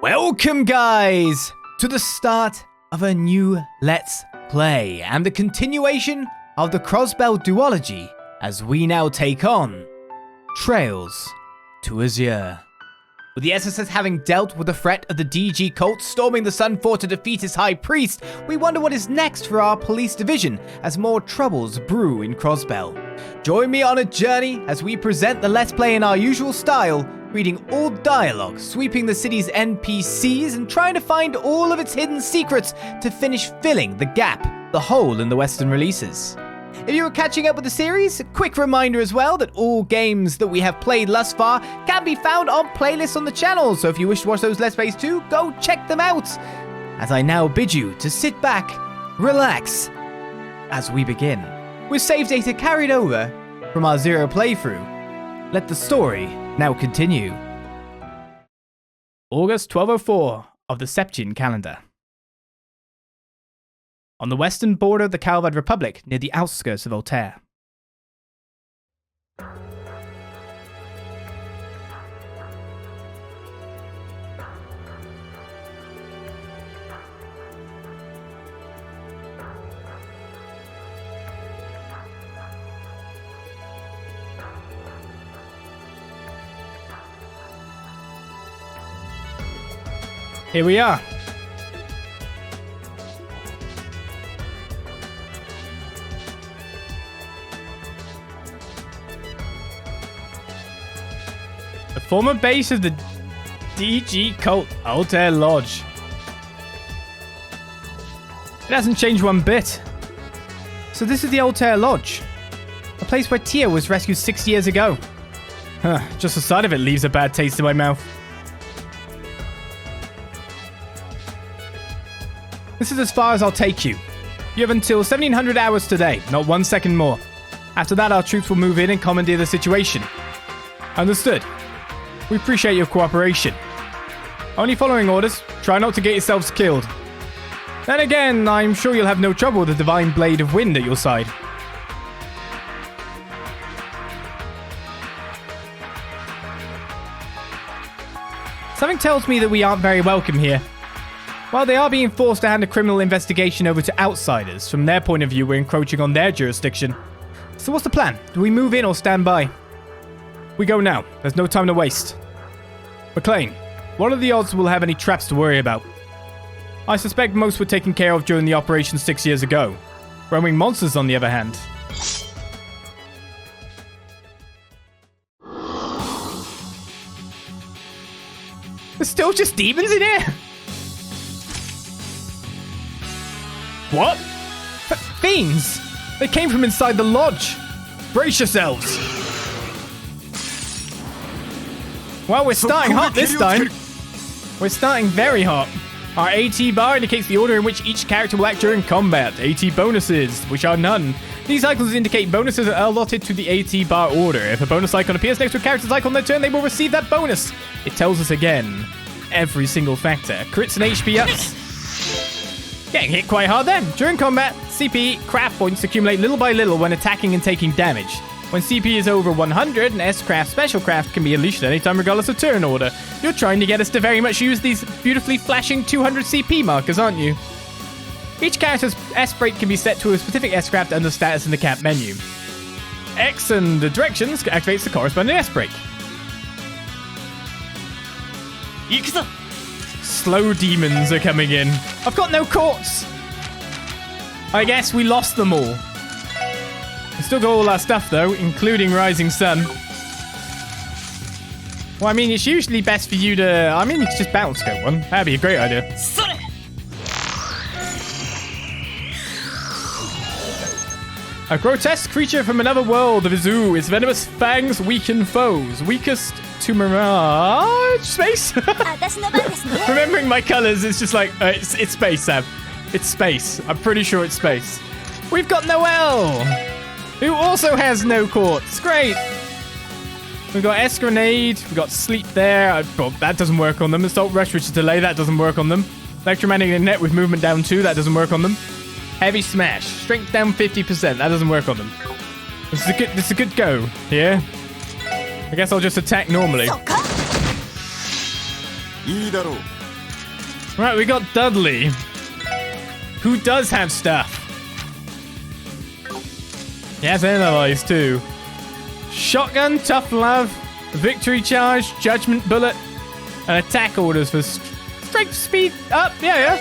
Welcome, guys, to the start of a new Let's Play and the continuation of the Crossbell duology as we now take on Trails to Azure. With the SSS having dealt with the threat of the DG cult storming the Sun Fort to defeat his High Priest, we wonder what is next for our police division as more troubles brew in Crossbell. Join me on a journey as we present the Let's Play in our usual style, reading all dialogue, sweeping the city's NPCs, and trying to find all of its hidden secrets to finish filling the gap, the hole in the Western releases. If you were catching up with the series, a quick reminder as well that all games that we have played thus far can be found on playlists on the channel, so if you wish to watch those Let's Plays too, go check them out. As I now bid you to sit back, relax, as we begin. With save data carried over from our zero playthrough, let the story now continue. August 1204 of the Septian calendar. On the western border of the Calvad Republic, near the outskirts of Altair. Here we are. The former base of the DG cult, Altair Lodge. It hasn't changed one bit. So this is the Altair Lodge. A place where Tia was rescued 6 years ago. Just the sight of it leaves a bad taste in my mouth. This is as far as I'll take you. You have until 1700 hours today, not 1 second more. After that, our troops will move in and commandeer the situation. Understood. We appreciate your cooperation. Only following orders. Try not to get yourselves killed. Then again, I'm sure you'll have no trouble with the divine blade of wind at your side. Something tells me that we aren't very welcome here. While they are being forced to hand a criminal investigation over to outsiders, from their point of view, we're encroaching on their jurisdiction. So what's the plan? Do we move in or stand by? We go now. There's no time to waste. Maclaine, what are the odds we'll have any traps to worry about? I suspect most were taken care of during the operation 6 years ago. Roaming monsters, on the other hand. There's still just demons in here? What? Fiends! They came from inside the lodge! Brace yourselves! Well, we're starting hot this time. We're starting very hot. Our AT bar indicates the order in which each character will act during combat. AT bonuses, which are none. These icons indicate bonuses are allotted to the AT bar order. If a bonus icon appears next to a character's icon on their turn, they will receive that bonus. It tells us again every single factor. Crits and HP ups. Getting hit quite hard then. During combat, CP craft points accumulate little by little when attacking and taking damage. When CP is over 100, an S-craft special craft can be unleashed at any time regardless of turn order. You're trying to get us to very much use these beautifully flashing 200 CP markers, aren't you? Each character's S-break can be set to a specific S-craft under status in the camp menu. X and the directions activates the corresponding S-break. Slow demons are coming in. I've got no courts. I guess we lost them all. We still got all our stuff though, including Rising Sun. Well, I mean, it's usually best for you to... I mean, you could just bounce go one. That'd be a great idea. A grotesque creature from another world of Izu. Its venomous fangs weaken foes. Weakest to Mirage Space? Remembering my colors, it's just like, it's space, Sam. It's space. I'm pretty sure it's space. We've got Noel, who also has no courts. Great. We've got S-Grenade. We've got Sleep there. Well, that doesn't work on them. Assault Rush, which is Delay. That doesn't work on them. Electromagnetic Net with Movement down 2. That doesn't work on them. Heavy Smash. Strength down 50%. That doesn't work on them. This is a good go. Yeah? I guess I'll just attack normally. Right, we got Dudley, who does have stuff. He has analyze too. Shotgun, tough love, victory charge, judgment bullet, and attack orders for strength speed up. Yeah.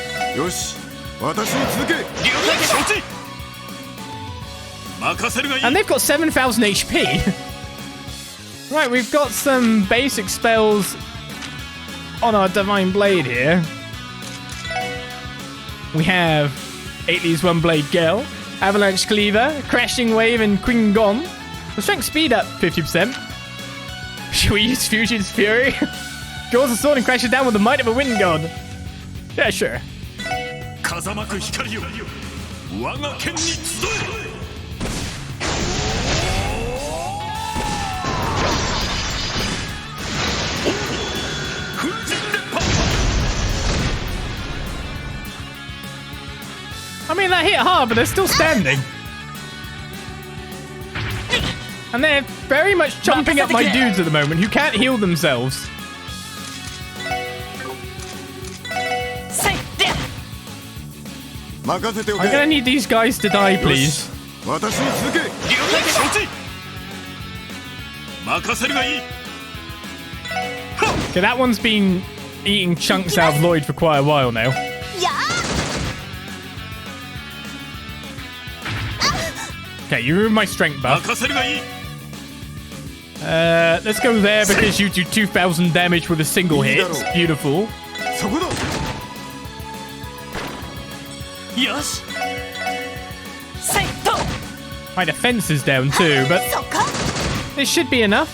And they've got 7,000 HP. Right, we've got some basic spells on our Divine Blade here. We have 8 1 Blade Gale, Avalanche Cleaver, Crashing Wave, and Quingon. The strength speed up 50%. Should we use Fugitives Fury? Draws a sword and crashes down with the might of a wind god. Yeah, sure. I mean, that hit hard, but they're still standing. And they're very much chomping at my dudes at the moment, who can't heal themselves. I'm gonna need these guys to die, please. Okay, that one's been eating chunks out of Lloyd for quite a while now. Okay, you ruined my strength buff. Let's go there because you do 2,000 damage with a single hit. Beautiful. My defense is down too, but this should be enough.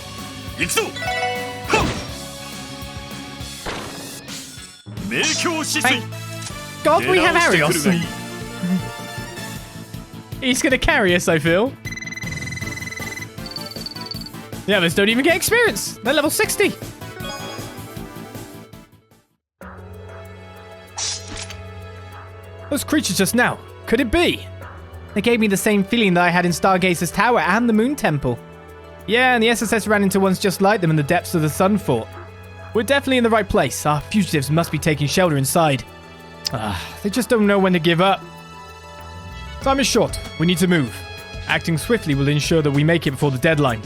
Thank God we have Arios. He's gonna carry us, I feel. The others don't even get experience. They're level 60. Those creatures just now. Could it be? They gave me the same feeling that I had in Stargazer's Tower and the Moon Temple. Yeah, and the SSS ran into ones just like them in the depths of the Sun Fort. We're definitely in the right place. Our fugitives must be taking shelter inside. They just don't know when to give up. Time is short. We need to move. Acting swiftly will ensure that we make it before the deadline.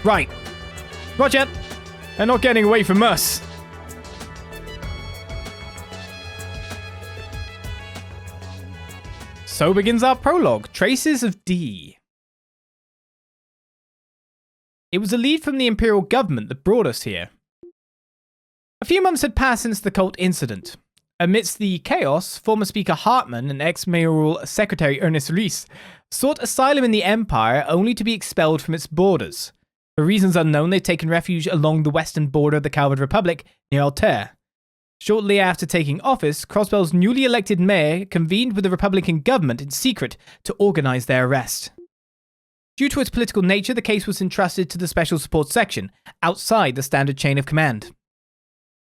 Right. Roger. They're not getting away from us. So begins our prologue, Traces of D. It was a lead from the Imperial government that brought us here. A few months had passed since the cult incident. Amidst the chaos, former Speaker Hartman and ex-mayoral Secretary Ernest Rees sought asylum in the Empire only to be expelled from its borders. For reasons unknown, they'd taken refuge along the western border of the Calvard Republic near Altair. Shortly after taking office, Crossbell's newly elected mayor convened with the Republican government in secret to organize their arrest. Due to its political nature, the case was entrusted to the Special Support Section, outside the standard chain of command.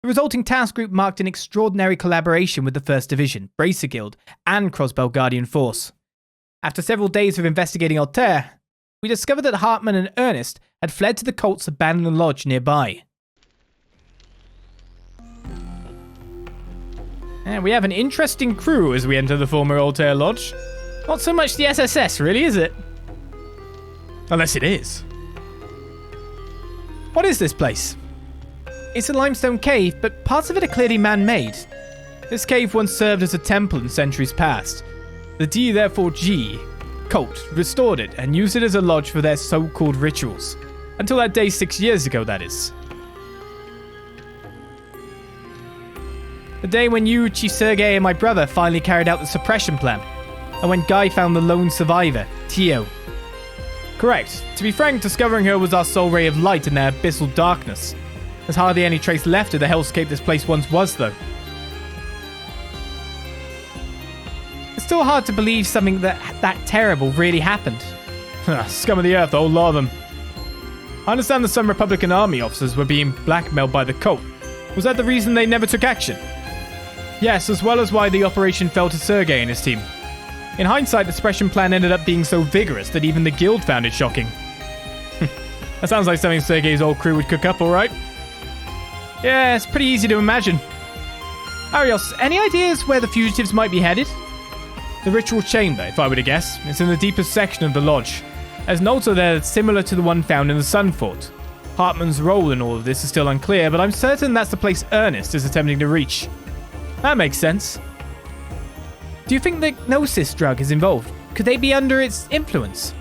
The resulting task group marked an extraordinary collaboration with the 1st Division, Bracer Guild, and Crossbell Guardian Force. After several days of investigating Altair, we discovered that Hartman and Ernest had fled to the cult's abandoned lodge nearby. And we have an interesting crew as we enter the former Altair lodge. Not so much the SSS, really, is it? Unless it is. What is this place? It's a limestone cave, but parts of it are clearly man-made. This cave once served as a temple in centuries past. The D, therefore G, cult restored it and used it as a lodge for their so-called rituals. Until that day 6 years ago, that is. The day when you, Chief Sergei, and my brother finally carried out the suppression plan. And when Guy found the lone survivor, Tio. Correct. To be frank, discovering her was our sole ray of light in their abyssal darkness. There's hardly any trace left of the hellscape this place once was, though. It's still hard to believe something that terrible really happened. Scum of the earth, the whole lot of them. I understand that some Republican army officers were being blackmailed by the cult. Was that the reason they never took action? Yes, as well as why the operation fell to Sergei and his team. In hindsight, the suppression plan ended up being so vigorous that even the guild found it shocking. That sounds like something Sergei's old crew would cook up, alright? Yeah, it's pretty easy to imagine. Arios, any ideas where the fugitives might be headed? The ritual chamber, if I were to guess. It's in the deepest section of the lodge. There's an altar there that's similar to the one found in the Sun Fort. Hartman's role in all of this is still unclear, but I'm certain that's the place Ernest is attempting to reach. That makes sense. Do you think the Gnosis drug is involved? Could they be under its influence?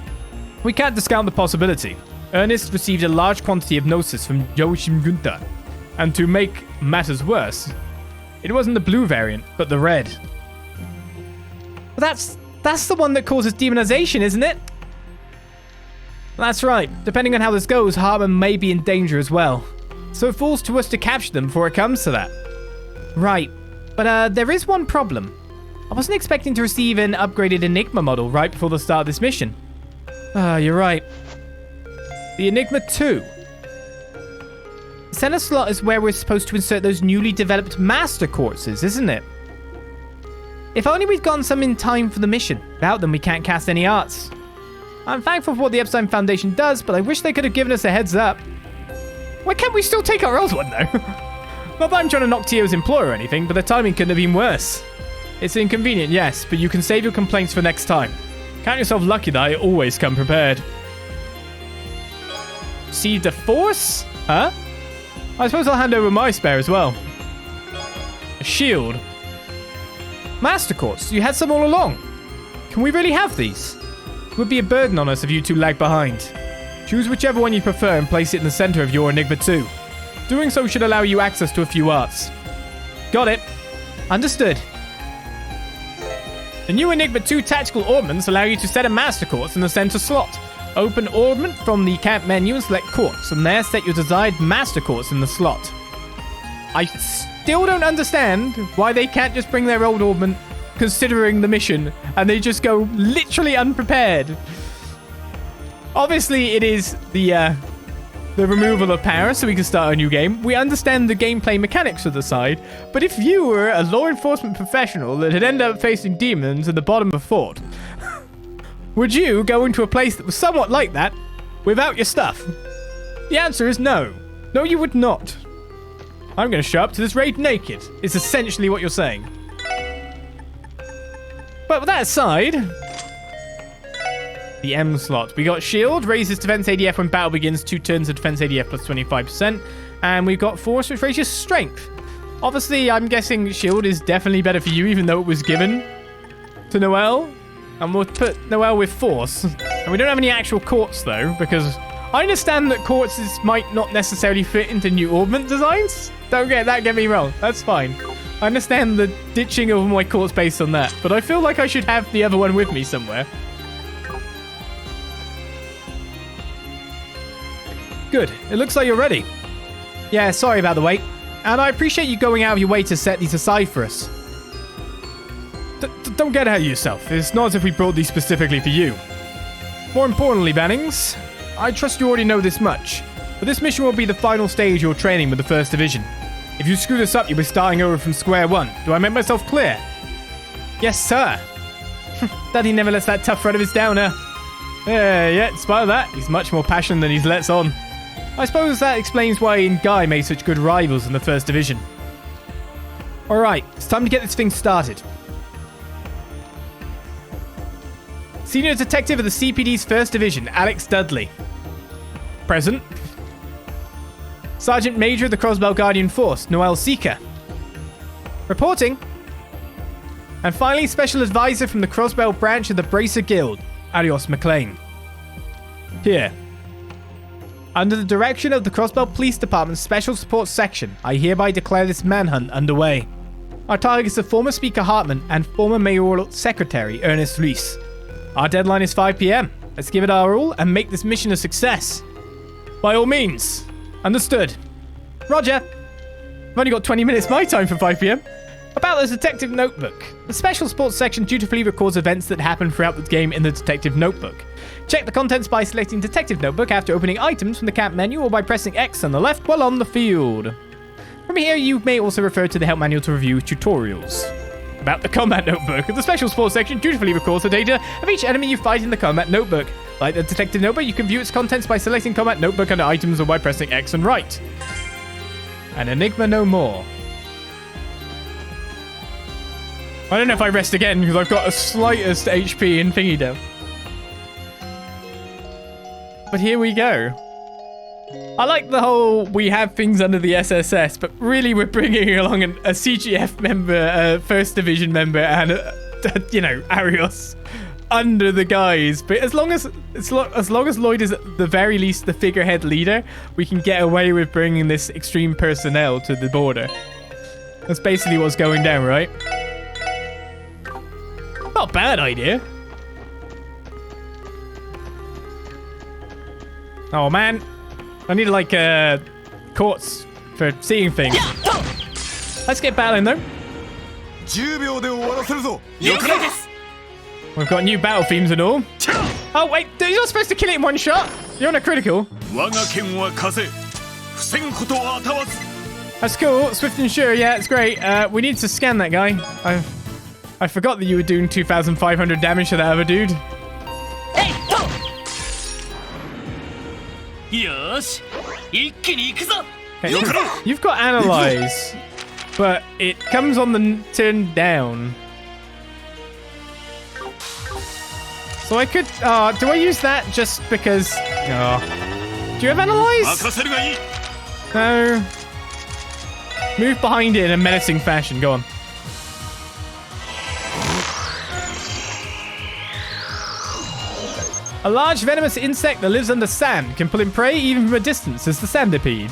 We can't discount the possibility. Ernest received a large quantity of Gnosis from Yoshim Gunta, and to make matters worse, it wasn't the blue variant, but the red. Well, that's the one that causes demonization, isn't it? That's right. Depending on how this goes, Hartman may be in danger as well. So it falls to us to capture them before it comes to that. Right. But there is one problem. I wasn't expecting to receive an upgraded Enigma model right before the start of this mission. You're right. The Enigma 2. The center slot is where we're supposed to insert those newly developed master quartzes, isn't it? If only we'd gotten some in time for the mission. Without them, we can't cast any arts. I'm thankful for what the Epstein Foundation does, but I wish they could have given us a heads up. Why can't we still take our old one, though? Not that I'm trying to knock Tio's employer or anything, but the timing couldn't have been worse. It's inconvenient, yes, but you can save your complaints for next time. Count yourself lucky that I always come prepared. See the Force? Huh? I suppose I'll hand over my spare as well. A shield. Master Quartz, you had some all along. Can we really have these? It would be a burden on us if you two lag behind. Choose whichever one you prefer and place it in the center of your Enigma 2. Doing so should allow you access to a few arts. Got it. Understood. The new Enigma 2 tactical ornaments allow you to set a Master Quartz in the center slot. Open ornament from the camp menu and select Quartz. From there, set your desired Master Quartz in the slot. I still don't understand why they can't just bring their old ornament considering the mission, and they just go literally unprepared. Obviously, it is the removal of power so we can start a new game. We understand the gameplay mechanics of the side, but if you were a law enforcement professional that had ended up facing demons at the bottom of a fort, would you go into a place that was somewhat like that without your stuff? The answer is no. No, you would not. I'm going to show up to this raid naked, is essentially what you're saying. But with that aside, the M slot. We got shield, raises defense ADF when battle begins, 2 turns of defense ADF plus 25%. And we've got force, which raises strength. Obviously, I'm guessing shield is definitely better for you, even though it was given to Noel. And we'll put Noel with force. And we don't have any actual quartz, though, because I understand that quartzes might not necessarily fit into new ornament designs. Don't get me wrong. That's fine. I understand the ditching of my quartz based on that, but I feel like I should have the other one with me somewhere. Good. It looks like you're ready. Yeah, sorry about the wait. And I appreciate you going out of your way to set these aside for us. Don't get ahead of yourself. It's not as if we brought these specifically for you. More importantly, Bannings, I trust you already know this much, but this mission will be the final stage of your training with the 1st Division. If you screw this up, you'll be starting over from square one. Do I make myself clear? Yes, sir. Daddy never lets that tough friend of his down, huh? Yeah, in spite of that, he's much more passionate than he lets on. I suppose that explains why he and Guy made such good rivals in the 1st Division. Alright, it's time to get this thing started. Senior Detective of the CPD's 1st Division, Alex Dudley. Present. Sergeant Major of the Crossbell Guardian Force, Noel Seeker. Reporting. And finally, Special Advisor from the Crossbell branch of the Bracer Guild, Arios Maclaine. Here. Under the direction of the Crossbell Police Department's Special Support Section, I hereby declare this manhunt underway. Our target is the former Speaker Hartman and former Mayoral Secretary Ernest Reese. Our deadline is 5 p.m. Let's give it our all and make this mission a success. By all means. Understood. Roger. I've only got 20 minutes my time for 5 p.m. About the Detective Notebook. The Special Sports section dutifully records events that happen throughout the game in the Detective Notebook. Check the contents by selecting Detective Notebook after opening items from the camp menu or by pressing X on the left while on the field. From here, you may also refer to the help manual to review tutorials. About the Combat Notebook. The Special Sports section dutifully records the data of each enemy you fight in the Combat Notebook. Like the Detective Notebook, you can view its contents by selecting Combat Notebook under items or by pressing X and right. An Enigma no more. I don't know if I rest again because I've got a slightest HP and thingy down. But here we go. I like the whole we have things under the SSS, but really we're bringing along a CGF member, a First Division member, and Arios under the guise. But as long as Lloyd is at the very least the figurehead leader, we can get away with bringing this extreme personnel to the border. That's basically what's going down, right? Not a bad idea. Oh man, I need like courts for seeing things. Let's get battling though. We've got new battle themes and all. Oh wait, you're not supposed to kill it in one shot. You're on a critical. That's cool. Swift and sure, yeah, it's great. We need to scan that guy. I forgot that you were doing 2,500 damage to that other dude. Okay, you've got analyze, but it comes on the turn down. So I could. Do I use that just because? Do you have analyze? No. Move behind it in a menacing fashion. Go on. A large venomous insect that lives under sand can pull in prey even from a distance as the sandipede.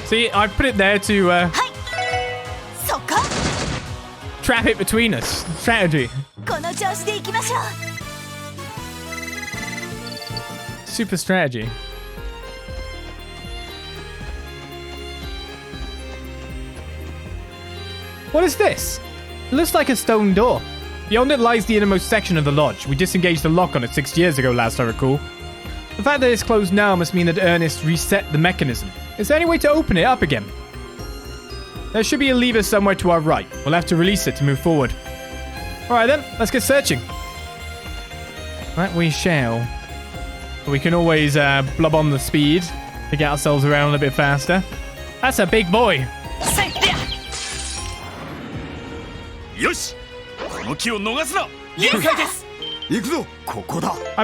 See, I put it there to trap it between us. Strategy. Super strategy. What is this? It looks like a stone door. Beyond it lies the innermost section of the lodge. We disengaged the lock on it 6 years ago, last I recall. The fact that it's closed now must mean that Ernest reset the mechanism. Is there any way to open it up again? There should be a lever somewhere to our right. We'll have to release it to move forward. Alright then, let's get searching. Right, we shall. We can always blub on the speed to get ourselves around a bit faster. That's a big boy. Yosh! I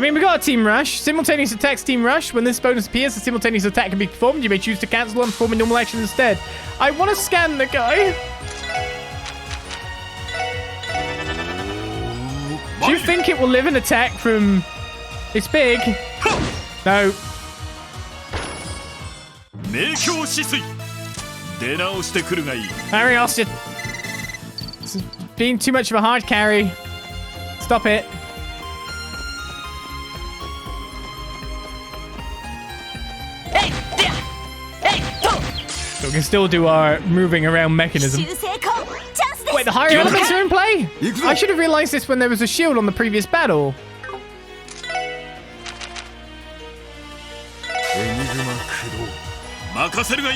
mean, we got a team rush. Simultaneous attacks team rush. When this bonus appears, a simultaneous attack can be performed. You may choose to cancel and perform a normal action instead. I want to scan the guy. Do you think it will live an attack from... It's big. No. Arios, it's being too much of a hard carry. Stop it. So we can still do our moving around mechanism. Wait, the higher elements are in play? I should have realized this when there was a shield on the previous battle.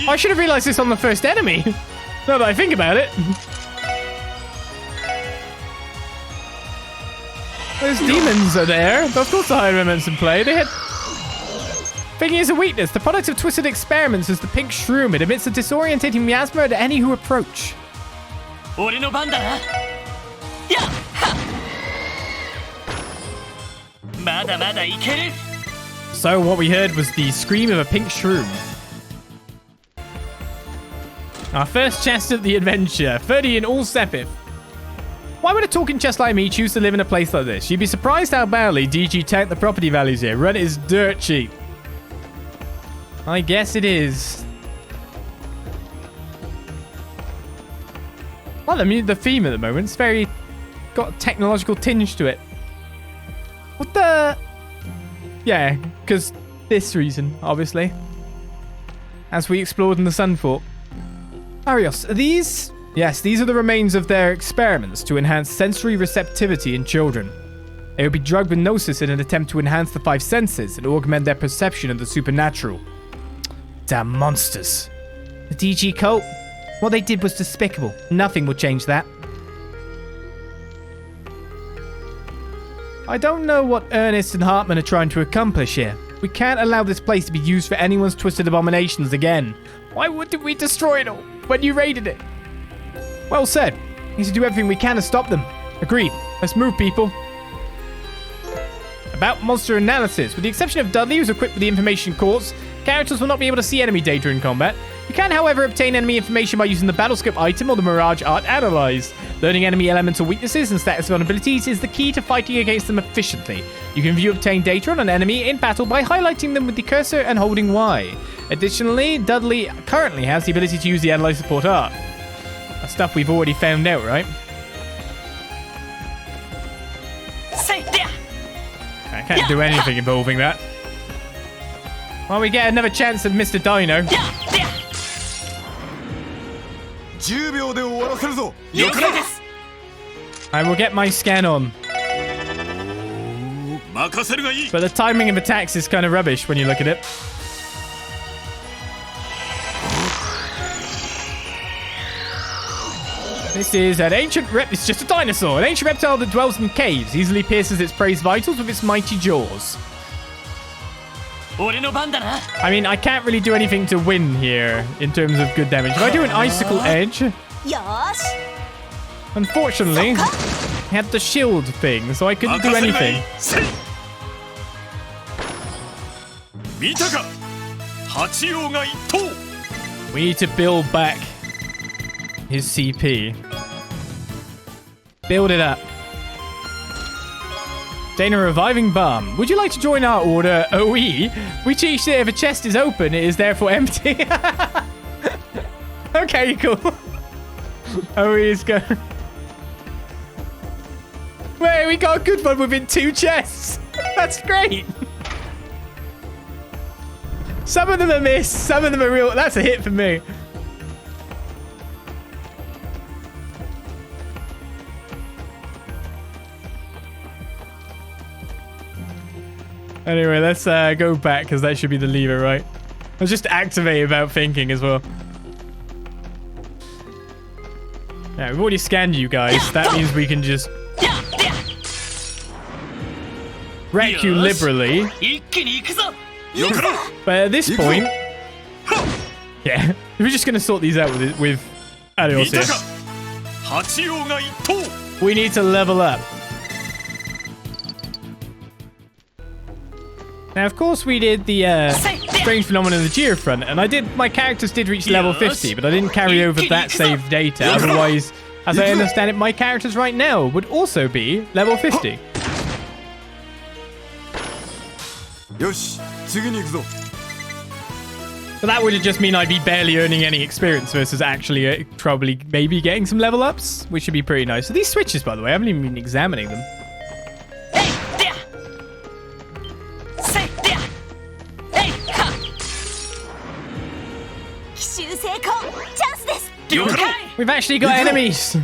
I should have realized this on the first enemy. Now that I think about it. Those demons are there. Of course the higher elements in play. They had... Thinking is a weakness. The product of twisted experiments is the pink shroom. It emits a disorientating miasma to any who approach. So what we heard was the scream of a pink shroom. Our first chest of the adventure. 30 in all Sepith. Why would a talking chest like me choose to live in a place like this? You'd be surprised how badly DG tanked the property values here. Rent is dirt cheap. I guess it is. Well, I mean, the theme at the moment, it's very... got a technological tinge to it. What the... Yeah, because this reason, obviously. As we explored in the Sunfort. Arios, are these... Yes, these are the remains of their experiments to enhance sensory receptivity in children. They would be drugged with gnosis in an attempt to enhance the 5 senses and augment their perception of the supernatural. Damn monsters. The DG cult? What they did was despicable. Nothing will change that. I don't know what Ernest and Hartman are trying to accomplish here. We can't allow this place to be used for anyone's twisted abominations again. Why wouldn't we destroy it all when you raided it? Well said. Need to do everything we can to stop them. Agreed. Let's move, people. About monster analysis. With the exception of Dudley, who's equipped with the information quartz, characters will not be able to see enemy data in combat. You can, however, obtain enemy information by using the Battlescope item or the Mirage Art Analyze. Learning enemy elemental weaknesses and status vulnerabilities is the key to fighting against them efficiently. You can view obtained data on an enemy in battle by highlighting them with the cursor and holding Y. Additionally, Dudley currently has the ability to use the Analyze Support Art. That's stuff we've already found out, right? I can't do anything involving that. Well, we get another chance at Mr. Dino. I will get my scan on. But the timing of attacks is kind of rubbish when you look at it. This is an ancient it's just a dinosaur. An ancient reptile that dwells in caves. Easily pierces its prey's vitals with its mighty jaws. I mean, I can't really do anything to win here in terms of good damage. If I do an icicle edge... Unfortunately, I had the shield thing, so I couldn't do anything. We need to build back his CP. Build it up. Dana Reviving Balm. Would you like to join our order, OE? We teach that if a chest is open, it is therefore empty. Okay, cool. OE is going. Wait, we got a good one within 2 chests. That's great. Some of them are missed, some of them are real. That's a hit for me. Anyway, let's go back because that should be the lever, right? I'll just activate without thinking as well. Yeah, we've already scanned you guys. That means we can just wreck you liberally. But at this point, yeah, we're just going to sort these out with Arios here. We need to level up. Now, of course, we did the strange phenomenon of the Geofront, and my characters did reach level 50, but I didn't carry over that saved data. Otherwise, as I understand it, my characters right now would also be level 50. So that would just mean I'd be barely earning any experience versus actually probably maybe getting some level ups, which should be pretty nice. So these switches, by the way, I haven't even been examining them. We've actually got enemies.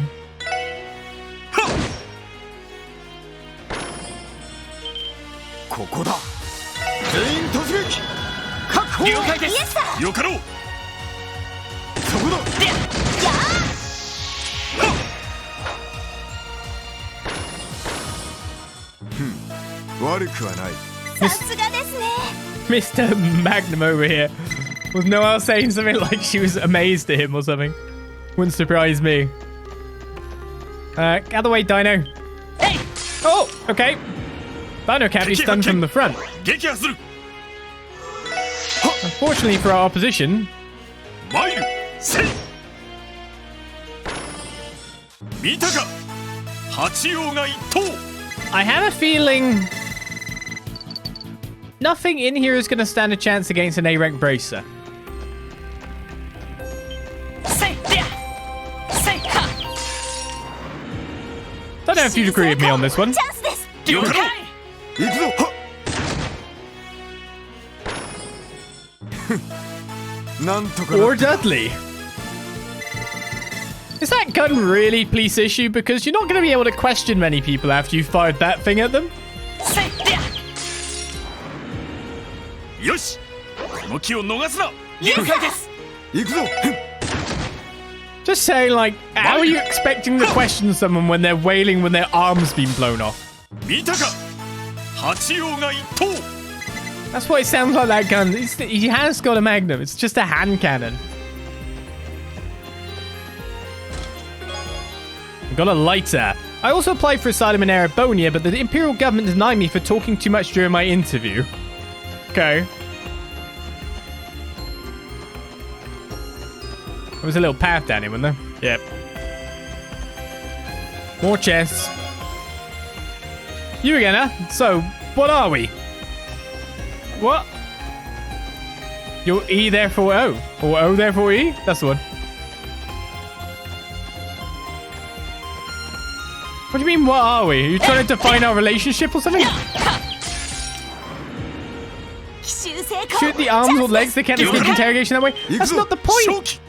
Mr. Magnum over here. Was Noel saying something like she was amazed at him or something? Wouldn't surprise me. Out of the way, Dino. Oh, okay. Dino can't be stunned from the front. Unfortunately for our opposition. I have a feeling nothing in here is going to stand a chance against an A-rank bracer. I don't know if you'd agree with me on this one. Or Dudley. Is that gun really police issue? Because you're not going to be able to question many people after you fired that thing at them. Just saying, like, how are you expecting to question someone when they're wailing when their arm's been blown off? That's what it sounds like, that gun. He has got a magnum. It's just a hand cannon. Got a lighter. I also applied for asylum in Erebonia, but the Imperial government denied me for talking too much during my interview. Okay. There was a little path down here, wasn't there? Yep. More chests. You again, huh? So, what are we? What? You're E therefore O. Or O therefore E? That's the one. What do you mean, what are we? Are you trying to define our relationship or something? Shoot the arms or legs, they can't escape interrogation that way? That's not the point!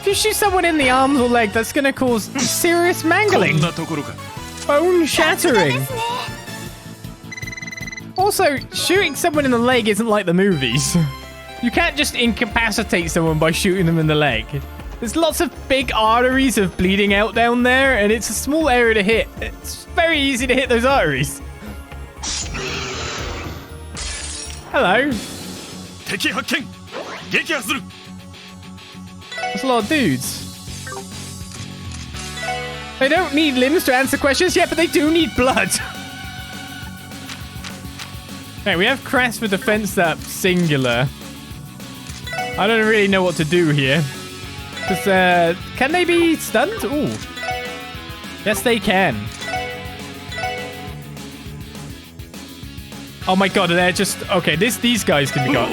If you shoot someone in the arms or leg, that's gonna cause serious mangling. Bone shattering. Also, shooting someone in the leg isn't like the movies. You can't just incapacitate someone by shooting them in the leg. There's lots of big arteries of bleeding out down there, and it's a small area to hit. It's very easy to hit those arteries. Hello. That's a lot of dudes. They don't need limbs to answer questions yet, but they do need blood. Okay, we have Crest for defense up singular. I don't really know what to do here. Because, can they be stunned? Ooh. Yes, they can. Oh my god, they're just... Okay, these guys can be got.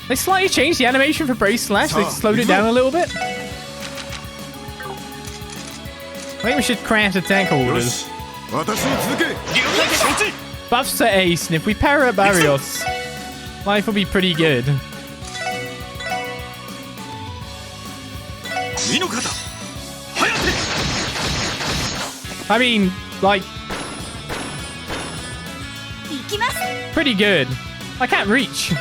They slightly changed the animation for Brace Slash. They slowed it down a little bit. I think we should craft attack orders. Buffs to Ace, and if we power up Arios, life will be pretty good. I mean, like... pretty good. I can't reach.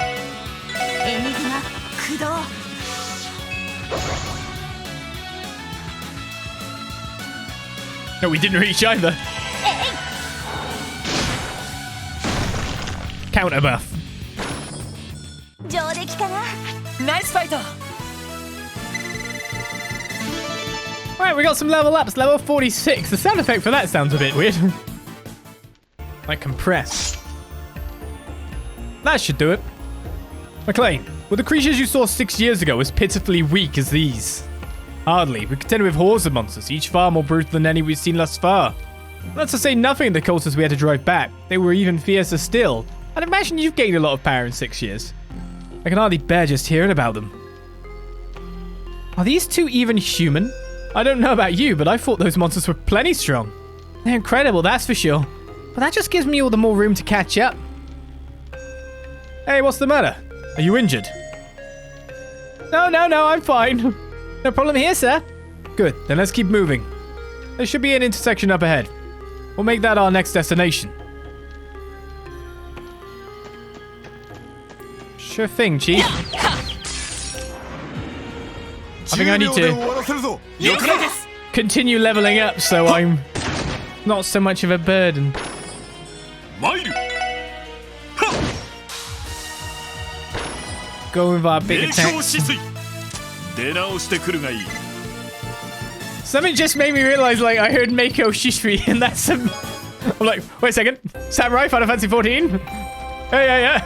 No, we didn't reach either. Counter buff. Nice fight. Alright, we got some level ups. Level 46. The sound effect for that sounds a bit weird. Like compress. That should do it. Maclaine, were the creatures you saw 6 years ago as pitifully weak as these? Hardly. We contended with hordes of monsters, each far more brutal than any we've seen thus far. Not to say nothing of the cultists we had to drive back. They were even fiercer still. I'd imagine you've gained a lot of power in 6 years. I can hardly bear just hearing about them. Are these two even human? I don't know about you, but I thought those monsters were plenty strong. They're incredible, that's for sure. But that just gives me all the more room to catch up. Hey, what's the matter? Are you injured? No, I'm fine. No problem here, sir. Good, then let's keep moving. There should be an intersection up ahead. We'll make that our next destination. Sure thing, Chief. I think I need to continue leveling up so I'm not so much of a burden. Go with our big attack. Something just made me realize, like, I heard Mako Shisui, and that's some... I'm like, wait a second. Samurai, Final Fantasy 14? Yeah.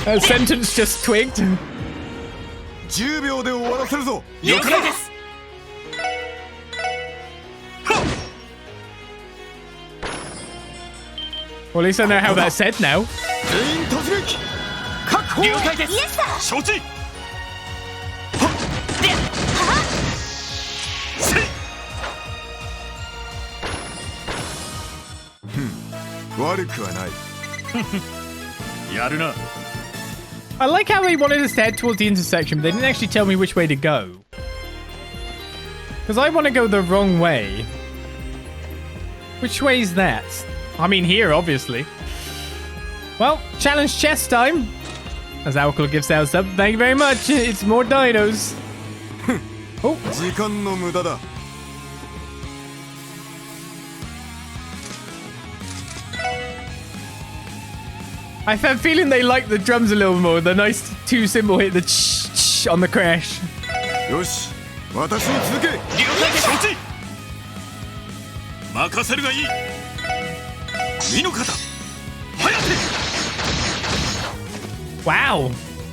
A sentence just twigged. Well, at least I know how that's said now. I like how they wanted us to head towards the intersection, but they didn't actually tell me which way to go. Because I want to go the wrong way. Which way is that? I mean, here, obviously. Well, challenge chest time. As Alcal gives out up. Thank you very much. It's more dinos. Oh. I have a feeling they like the drums a little more. The nice 2 symbol hit, the ch on the crash. よし私に続け了解です承知任せるがいい身の方早く Wow.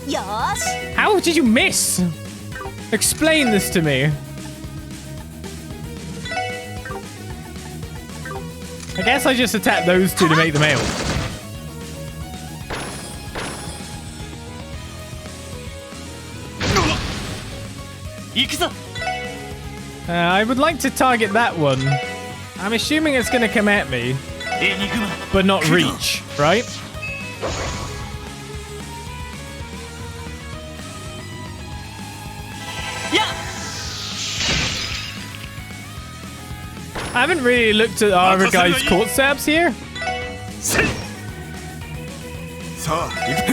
よーし How did you miss? Explain this to me. I guess I just attacked those 2 to make them able. I would like to target that one. I'm assuming it's going to come at me, but not reach, right? I haven't really looked at our guys' court setups here. さあ行く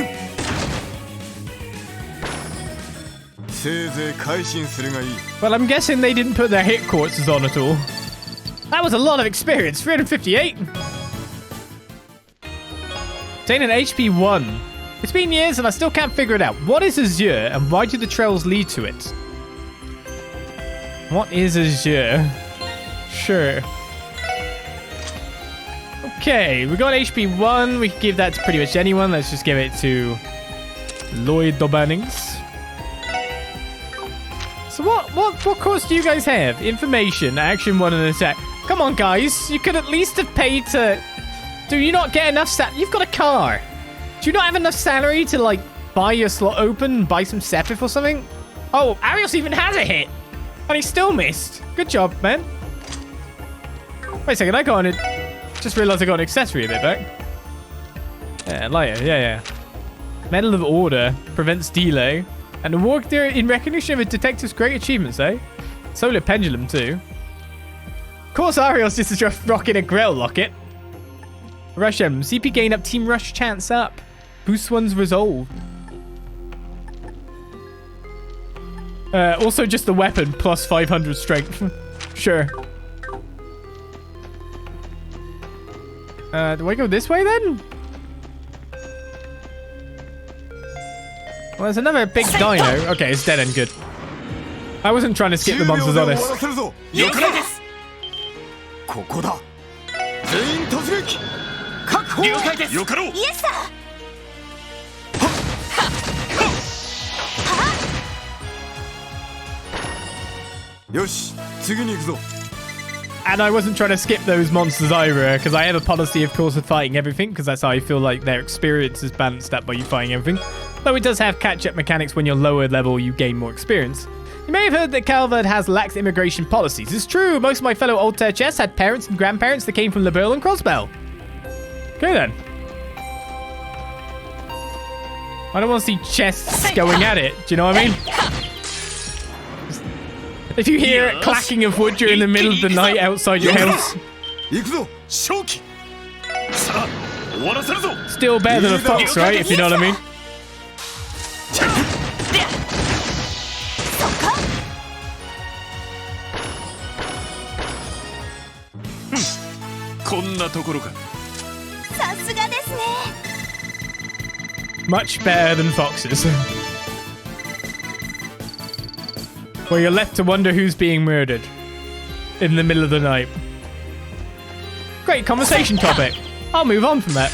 せいぜい改心するがいい Well, I'm guessing they didn't put their hit quarters on at all. That was a lot of experience. 358. Obtain an HP 1. It's been years and I still can't figure it out. What is Azure and why do the trails lead to it? What is Azure? Sure. Okay, we got HP 1. We can give that to pretty much anyone. Let's just give it to Lloyd Bannings. So what course do you guys have? Information, action 1 and attack. Come on, guys. You could at least have paid to... Do you not get enough You've got a car. Do you not have enough salary to, like, buy your slot open and buy some Sepif or something? Oh, Arios even has a hit. And he still missed. Good job, man. Wait a second, I got an... Just realized I got an accessory a bit back. Yeah, lighter, yeah. Medal of Order prevents delay. And award there in recognition of a detective's great achievements, eh? Solar Pendulum, too. Of course, Arios is just rocking a Grell locket. Rush Emblem. CP gain up, Team Rush chance up. Boost one's resolve. Also just the weapon, plus 500 strength. Sure. Do I go this way, then? Well, there's another big dino. Okay, it's dead and good. I wasn't trying to skip the monsters, honest. 了解ですここだ全員突撃確保了解ですよかろうイエスだよし次に行くぞ And I wasn't trying to skip those monsters either, because I have a policy, of course, of fighting everything, because that's how I feel like their experience is balanced out by you fighting everything. Though it does have catch-up mechanics. When you're lower level, you gain more experience. You may have heard that Calvard has lax immigration policies. It's true, most of my fellow Altair chests had parents and grandparents that came from Liberl and Crossbell. Okay then. I don't want to see chests going at it, do you know what I mean? If you hear a clacking of wood during the middle of the night outside your house, 行くぞ正気さあ終わらせるぞ still better than a fox, right? If you know what I mean. こんなところかさすがですね Much better than foxes. Where you're left to wonder who's being murdered in the middle of the night. Great conversation topic. I'll move on from that.